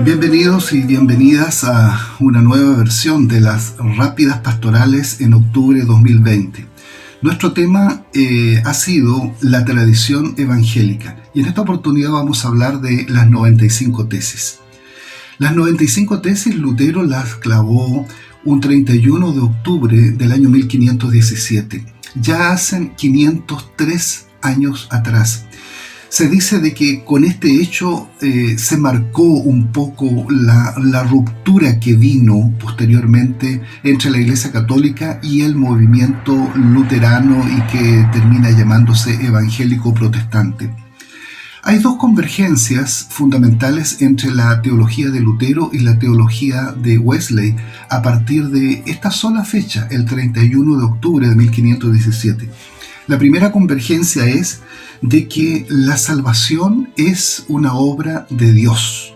Bienvenidos y bienvenidas a una nueva versión de las Rápidas Pastorales en octubre de 2020. Nuestro tema ha sido la tradición evangélica y en esta oportunidad vamos a hablar de las 95 tesis. Las 95 tesis Lutero las clavó un 31 de octubre del año 1517, ya hacen 503 años atrás. Se dice de que con este hecho se marcó un poco la ruptura que vino posteriormente entre la Iglesia Católica y el movimiento luterano y que termina llamándose evangélico protestante. Hay dos convergencias fundamentales entre la teología de Lutero y la teología de Wesley a partir de esta sola fecha, el 31 de octubre de 1517. La primera convergencia es de que la salvación es una obra de Dios,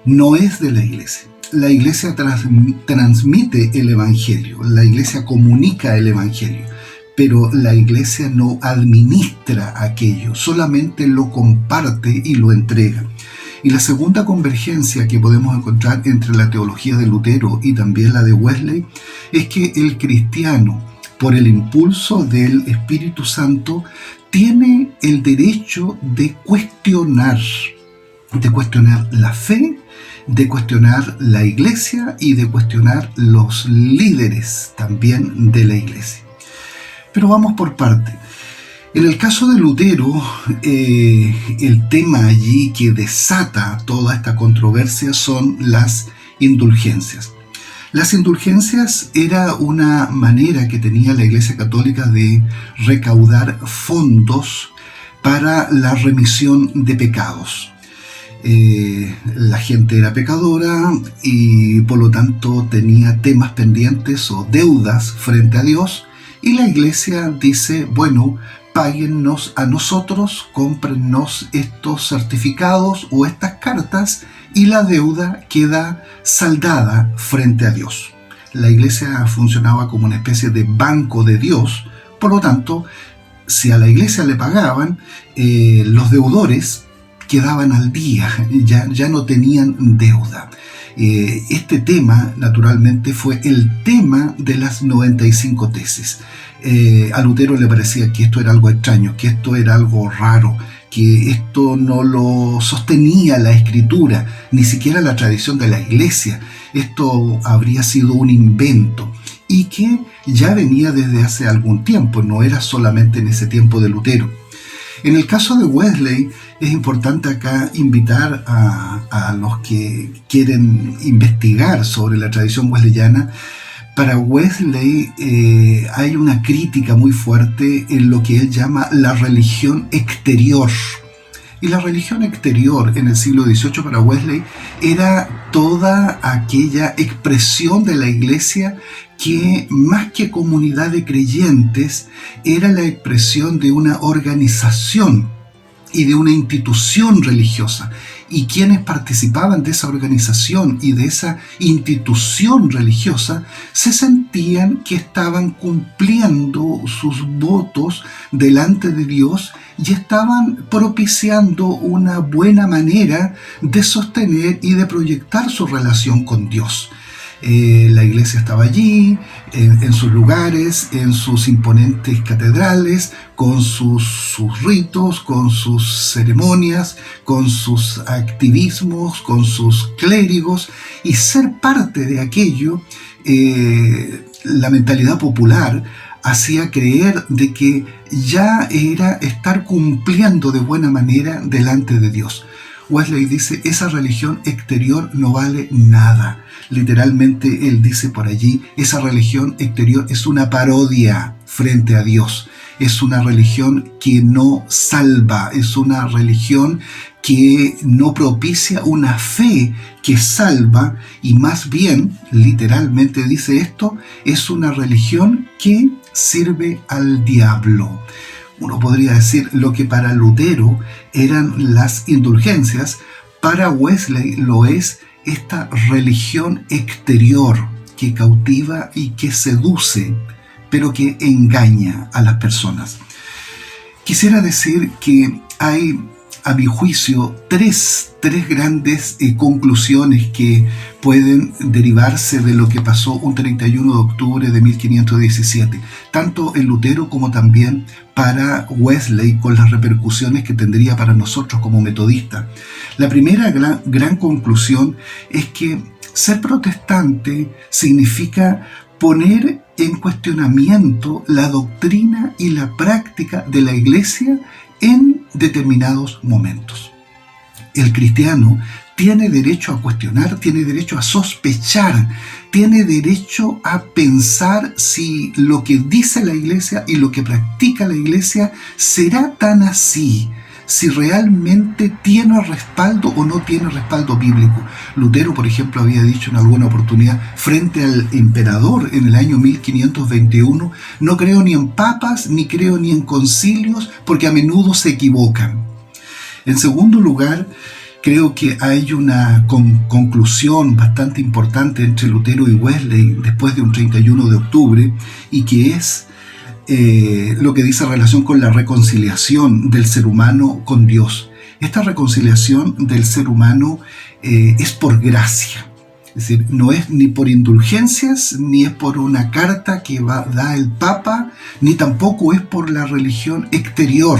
no es de la Iglesia. La Iglesia transmite el Evangelio, la Iglesia comunica el Evangelio, pero la Iglesia no administra aquello, solamente lo comparte y lo entrega. Y la segunda convergencia que podemos encontrar entre la teología de Lutero y también la de Wesley es que el cristiano, por el impulso del Espíritu Santo, tiene el derecho de cuestionar la fe, de cuestionar la iglesia y de cuestionar los líderes también de la iglesia. Pero vamos por parte. En el caso de Lutero, el tema allí que desata toda esta controversia son las indulgencias. Las indulgencias era una manera que tenía la Iglesia Católica de recaudar fondos para la remisión de pecados. La gente era pecadora y por lo tanto tenía temas pendientes o deudas frente a Dios, y la Iglesia dice, bueno, páguennos a nosotros, cómprennos estos certificados o estas cartas y la deuda queda saldada frente a Dios. La iglesia funcionaba como una especie de banco de Dios, por lo tanto, si a la iglesia le pagaban, los deudores quedaban al día, ya no tenían deuda. Este tema, naturalmente, fue el tema de las 95 tesis. A Lutero le parecía que esto era algo extraño, que esto era algo raro, que esto no lo sostenía la Escritura, ni siquiera la tradición de la Iglesia. Esto habría sido un invento y que ya venía desde hace algún tiempo, no era solamente en ese tiempo de Lutero. En el caso de Wesley, es importante acá invitar a los que quieren investigar sobre la tradición wesleyana. Para Wesley hay una crítica muy fuerte en lo que él llama la religión exterior. Y la religión exterior en el siglo XVIII para Wesley era toda aquella expresión de la iglesia que, más que comunidad de creyentes, era la expresión de una organización y de una institución religiosa. Y quienes participaban de esa organización y de esa institución religiosa se sentían que estaban cumpliendo sus votos delante de Dios y estaban propiciando una buena manera de sostener y de proyectar su relación con Dios. La iglesia estaba allí, en sus lugares, en sus imponentes catedrales, con sus ritos, con sus ceremonias, con sus activismos, con sus clérigos, y ser parte de aquello, la mentalidad popular hacía creer de que ya era estar cumpliendo de buena manera delante de Dios. Wesley dice, esa religión exterior no vale nada. Literalmente él dice por allí, esa religión exterior es una parodia frente a Dios. Es una religión que no salva, es una religión que no propicia una fe que salva, y más bien, literalmente dice esto, es una religión que sirve al diablo. Uno podría decir lo que para Lutero eran las indulgencias, para Wesley lo es esta religión exterior que cautiva y que seduce, pero que engaña a las personas. Quisiera decir que hay a mi juicio, tres grandes conclusiones que pueden derivarse de lo que pasó un 31 de octubre de 1517, tanto en Lutero como también para Wesley, con las repercusiones que tendría para nosotros como metodistas. La primera gran conclusión es que ser protestante significa poner en cuestionamiento la doctrina y la práctica de la Iglesia en determinados momentos. El cristiano tiene derecho a cuestionar, tiene derecho a sospechar, tiene derecho a pensar si lo que dice la Iglesia y lo que practica la Iglesia será tan así, si realmente tiene respaldo o no tiene respaldo bíblico. Lutero, por ejemplo, había dicho en alguna oportunidad frente al emperador en el año 1521, no creo ni en papas, ni creo ni en concilios, porque a menudo se equivocan. En segundo lugar, creo que hay una conclusión bastante importante entre Lutero y Wesley después de un 31 de octubre, y que es lo que dice relación con la reconciliación del ser humano con Dios. Esta reconciliación del ser humano es por gracia. Es decir, no es ni por indulgencias, ni es por una carta que da el Papa, ni tampoco es por la religión exterior.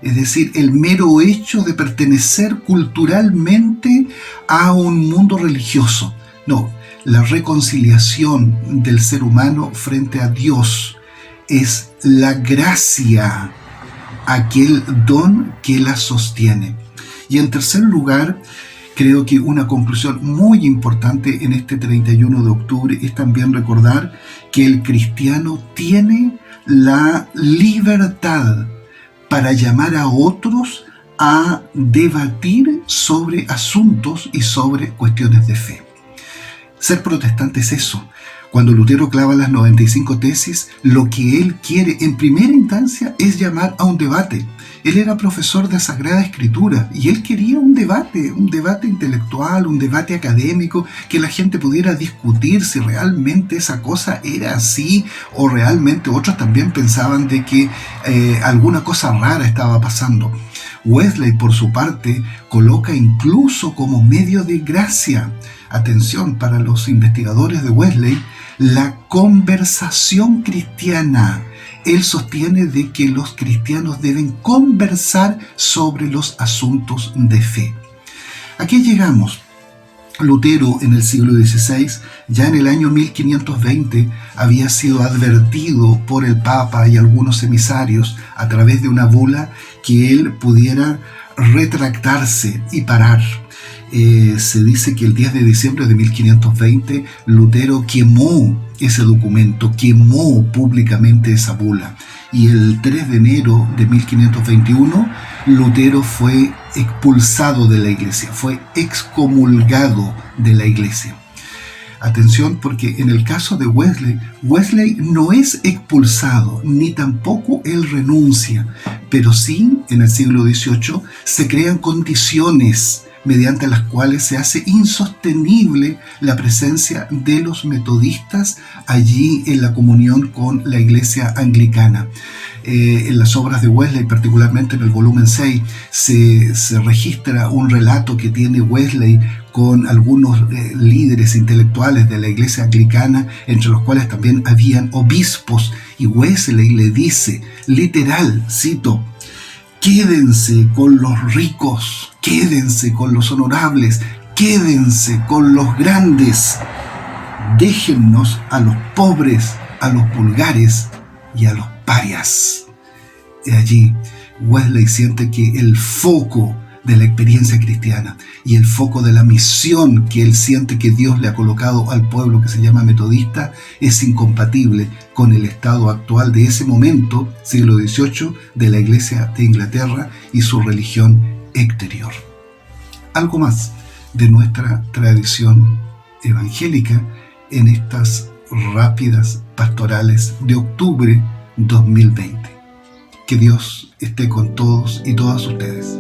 Es decir, el mero hecho de pertenecer culturalmente a un mundo religioso. No, la reconciliación del ser humano frente a Dios es la gracia, aquel don que la sostiene. Y en tercer lugar, creo que una conclusión muy importante en este 31 de octubre es también recordar que el cristiano tiene la libertad para llamar a otros a debatir sobre asuntos y sobre cuestiones de fe. Ser protestante es eso. Cuando Lutero clava las 95 tesis, lo que él quiere en primera instancia es llamar a un debate. Él era profesor de Sagrada Escritura y él quería un debate intelectual, un debate académico, que la gente pudiera discutir si realmente esa cosa era así o realmente otros también pensaban de que alguna cosa rara estaba pasando. Wesley, por su parte, coloca incluso como medio de gracia, atención para los investigadores de Wesley, la conversación cristiana. Él sostiene de que los cristianos deben conversar sobre los asuntos de fe. ¿A qué llegamos? Lutero en el siglo XVI, ya en el año 1520, había sido advertido por el Papa y algunos emisarios a través de una bula que él pudiera retractarse y parar. Se dice que el 10 de diciembre de 1520 Lutero quemó ese documento, quemó públicamente esa bula, y el 3 de enero de 1521 Lutero fue expulsado de la iglesia, fue excomulgado de la iglesia. Atención, porque en el caso de Wesley no es expulsado, ni tampoco él renuncia, pero sí, en el siglo XVIII se crean condiciones mediante las cuales se hace insostenible la presencia de los metodistas allí en la comunión con la iglesia anglicana. En las obras de Wesley, particularmente en el volumen 6, se registra un relato que tiene Wesley con algunos líderes intelectuales de la iglesia anglicana, entre los cuales también habían obispos, y Wesley le dice, literal, cito, quédense con los ricos, quédense con los honorables, quédense con los grandes. Déjennos a los pobres, a los vulgares y a los parias. Y allí Wesley siente que el foco de la experiencia cristiana y el foco de la misión que él siente que Dios le ha colocado al pueblo que se llama metodista es incompatible con el estado actual de ese momento, siglo XVIII, de la Iglesia de Inglaterra y su religión exterior. Algo más de nuestra tradición evangélica en estas rápidas pastorales de octubre 2020. Que Dios esté con todos y todas ustedes.